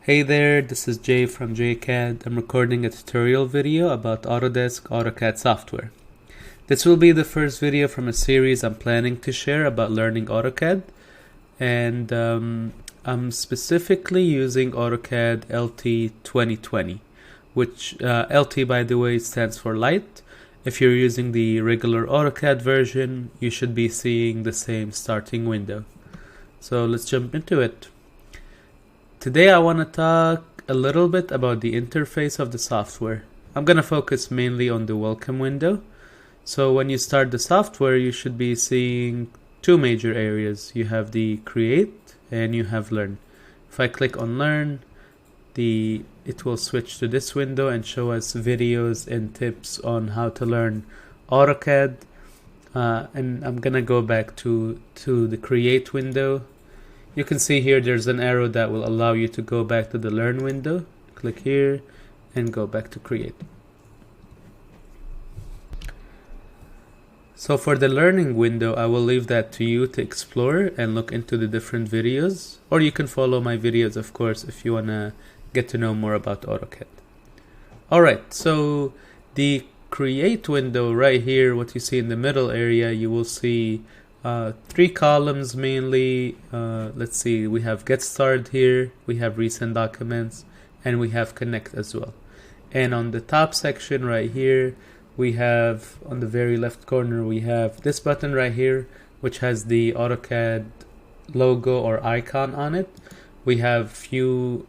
Hey there, this is Jay from JCAD. I'm recording a tutorial video about Autodesk AutoCAD software. This will be the first video from a series I'm planning to share about learning AutoCAD, and I'm specifically using Autocad LT 2020, which LT, by the way, stands for light. If you're using the regular AutoCAD version, you should be seeing the same starting window. So let's jump into it. Today I want to talk a little bit about the interface of the software. I'm going to focus mainly on the welcome window. So when you start the software, you should be seeing two major areas. You have the create and you have learn. If I click on learn, it will switch to this window and show us videos and tips on how to learn AutoCAD. And I'm going to go back to the create window. You can see here there's an arrow that will allow you to go back to the learn window. Click here and go back to create. So for the learning window, I will leave that to you to explore and look into the different videos, or you can follow my videos, of course, if you want to get to know more about AutoCAD. Alright, so the create window right here, what you see in the middle area, you will see three columns mainly. Let's see, we have get started here, we have recent documents, and we have connect as well. And on the top section right here, we have on the very left corner, we have this button right here, which has the AutoCAD logo or icon on it. We have few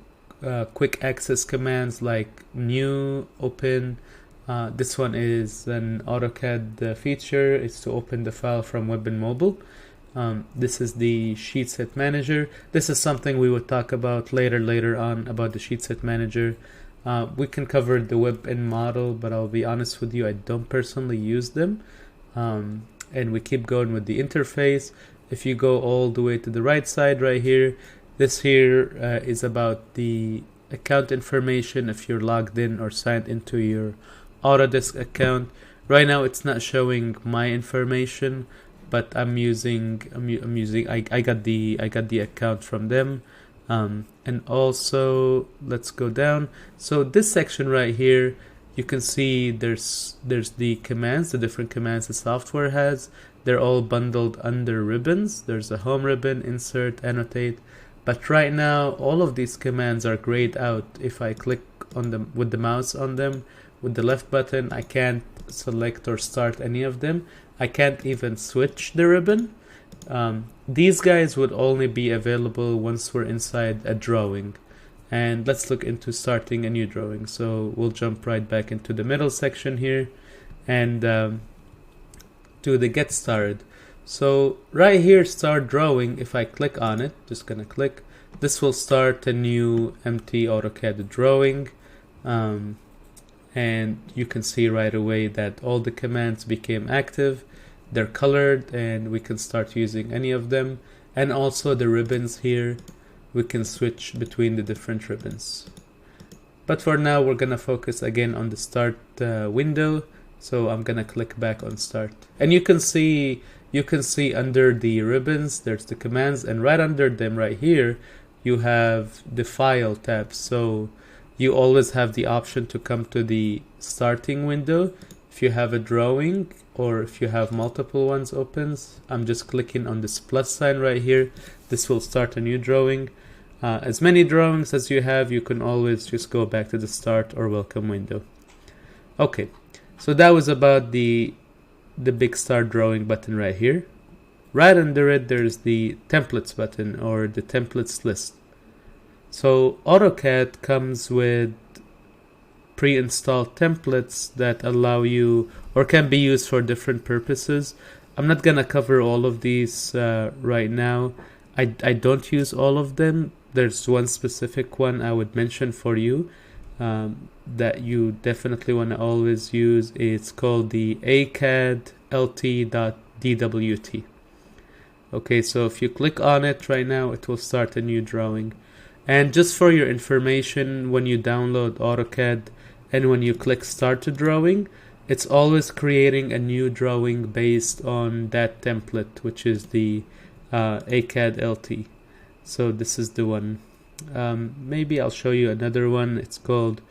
quick access commands like new, open. This one is an AutoCAD feature. It's to open the file from web and mobile. This is the sheet set manager. This is something we would talk about later on about the sheet set manager. We can cover the web and model, but I'll be honest with you, I don't personally use them. And we keep going with the interface. If you go all the way to the right side right here, this here is about the account information if you're logged in or signed into your Autodesk account. Right now it's not showing my information, but I got the account from them. And also let's go down. So this section right here, you can see there's the commands, the different commands the software has. They're all bundled under ribbons. There's a home ribbon, insert, annotate. But right now all of these commands are grayed out. If I click on them with the mouse on them, with the left button, I can't select or start any of them. I can't even switch the ribbon. These guys would only be available once we're inside a drawing. And let's look into starting a new drawing. So we'll jump right back into the middle section here and do the get started. So right here, start drawing, if I click on it, just gonna click, this will start a new empty AutoCAD drawing. And you can see right away that all the commands became active. They're colored and we can start using any of them. And also the ribbons here, we can switch between the different ribbons. But for now, we're gonna focus again on the start window. So I'm gonna click back on start. And you can see under the ribbons, there's the commands, and right under them right here, you have the file tab. So you always have the option to come to the starting window if you have a drawing or if you have multiple ones opens. I'm just clicking on this plus sign right here. This will start a new drawing. As many drawings as you have, you can always just go back to the start or welcome window. Okay, so that was about the big start drawing button right here. Right under it, there's the templates button or the templates list. So AutoCAD comes with pre-installed templates that allow you or can be used for different purposes. I'm not gonna cover all of these right now. I don't use all of them. There's one specific one I would mention for you that you definitely want to always use. It's called the Autocad LT.dwt. Okay, so if you click on it right now, it will start a new drawing. And just for your information, when you download AutoCAD and when you click start a drawing, it's always creating a new drawing based on that template, which is the Autocad LT. So this is the one. Maybe I'll show you another one. It's called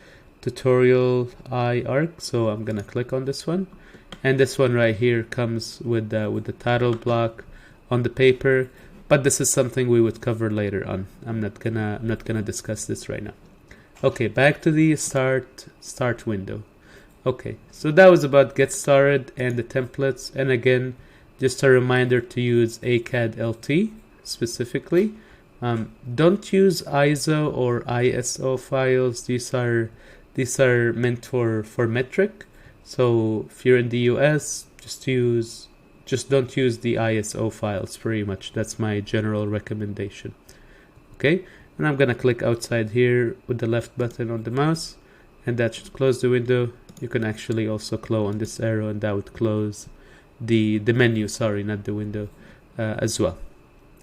Tutorial Arc. So I'm gonna click on this one, and this one right here comes with the title block on the paper. But this is something we would cover later on. I'm not gonna discuss this right now. Okay, back to the start window. Okay, so that was about get started and the templates. And again, just a reminder to use Autocad LT specifically. Don't use ISO or ISO files. These are meant for metric. So if you're in the US, just don't use the ISO files. Pretty much, that's my general recommendation. Okay, and I'm gonna click outside here with the left button on the mouse, and that should close the window. You can actually also click on this arrow, and that would close the menu. Sorry, not the window as well.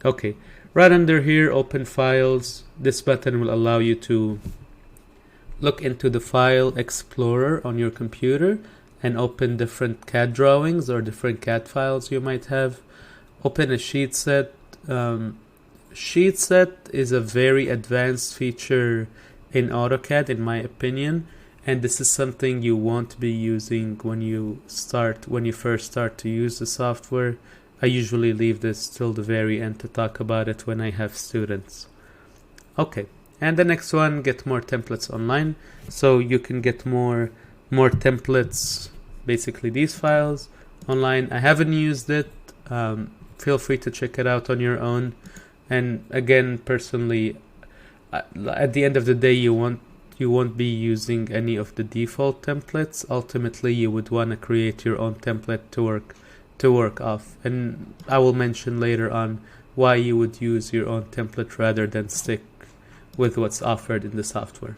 Okay, right under here, open files. This button will allow you to look into the file explorer on your computer and open different CAD drawings or different CAD files you might have. Open a sheet set. Sheet set is a very advanced feature in AutoCAD, in my opinion, and this is something you won't be using when you first start to use the software. I usually leave this till the very end to talk about it when I have students. Okay, and the next one, get more templates online. So you can get more templates, basically these files, online. I haven't used it. Feel free to check it out on your own. And again, personally, at the end of the day, you won't be using any of the default templates. Ultimately, you would want to create your own template to work off. And I will mention later on why you would use your own template rather than stick with what's offered in the software.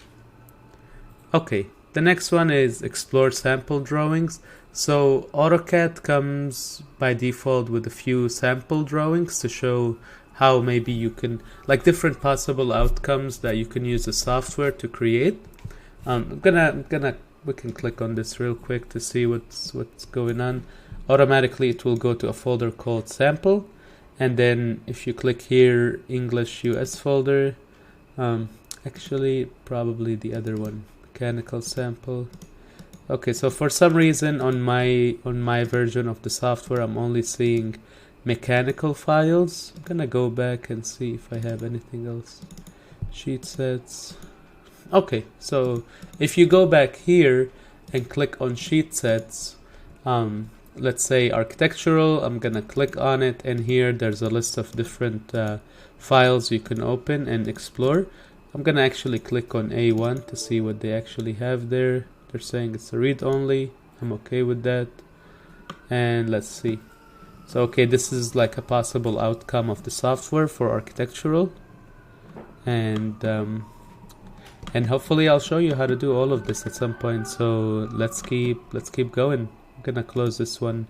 Okay, the next one is explore sample drawings. So AutoCAD comes by default with a few sample drawings to show how maybe you can, like, different possible outcomes that you can use the software to create. We can click on this real quick to see what's going on. Automatically it will go to a folder called sample, and then if you click here, English US folder, actually probably the other one, mechanical sample. Okay, so for some reason on my version of the software, I'm only seeing mechanical files. I'm gonna go back and see if I have anything else. Sheet sets. Okay, so if you go back here and click on sheet sets, let's say architectural, I'm gonna click on it, and here there's a list of different files you can open and explore. I'm gonna actually click on A1 to see what they actually have there. They're saying it's a read only. I'm okay with that. And let's see. So okay, this is like a possible outcome of the software for architectural, and hopefully I'll show you how to do all of this at some point. So let's keep going. I'm gonna close this one.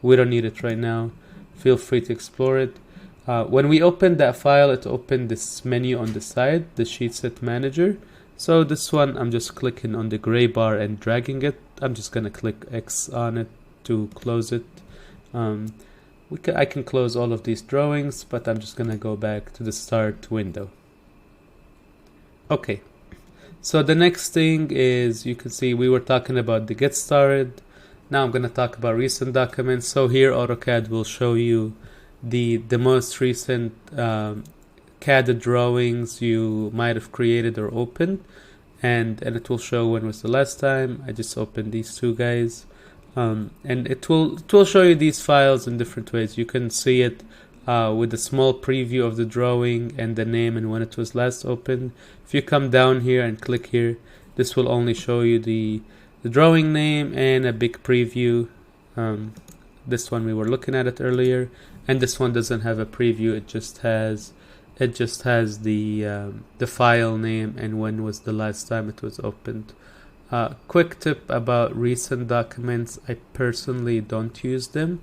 We don't need it right now. Feel free to explore it. When we opened that file, it opened this menu on the side, the sheet set manager. So this one, I'm just clicking on the gray bar and dragging it. I'm just gonna click X on it to close it. I can close all of these drawings, but I'm just gonna go back to the start window. Okay, so the next thing is, you can see we were talking about the get started. Now I'm gonna talk about recent documents. So here AutoCAD will show you the most recent CAD drawings you might have created or opened, and it will show when was the last time. I just opened these two guys. And it will show you these files in different ways. You can see it with a small preview of the drawing and the name and when it was last opened. If you come down here and click here, this will only show you the drawing name and a big preview. This one we were looking at it earlier, and this one doesn't have a preview. It just has the file name and when was the last time it was opened. Quick tip about recent documents: I personally don't use them,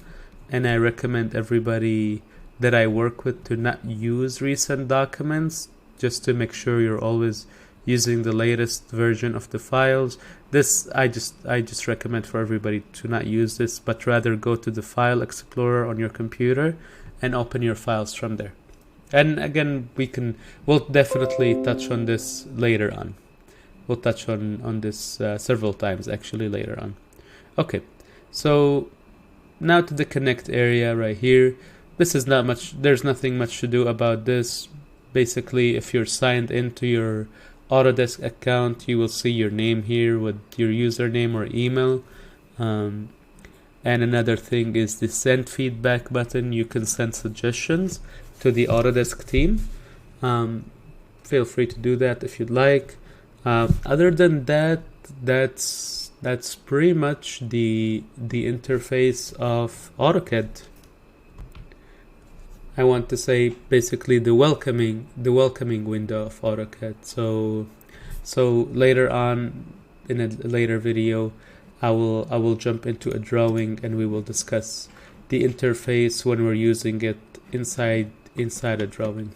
and I recommend everybody that I work with to not use recent documents, just to make sure you're always using the latest version of the files. This I just recommend for everybody to not use this, but rather go to the file explorer on your computer and open your files from there. And again, we'll definitely touch on this later on. We'll touch on this several times actually later on. Okay, so now to the connect area right here. This is not much, there's nothing much to do about this. Basically, if you're signed into your Autodesk account, you will see your name here with your username or email. And another thing is the send feedback button. You can send suggestions to the Autodesk team. Feel free to do that if you'd like. Other than that, that's pretty much the interface of AutoCAD. I want to say basically the welcoming window of AutoCAD. So later on in a later video, I will jump into a drawing and we will discuss the interface when we're using it inside a drawing.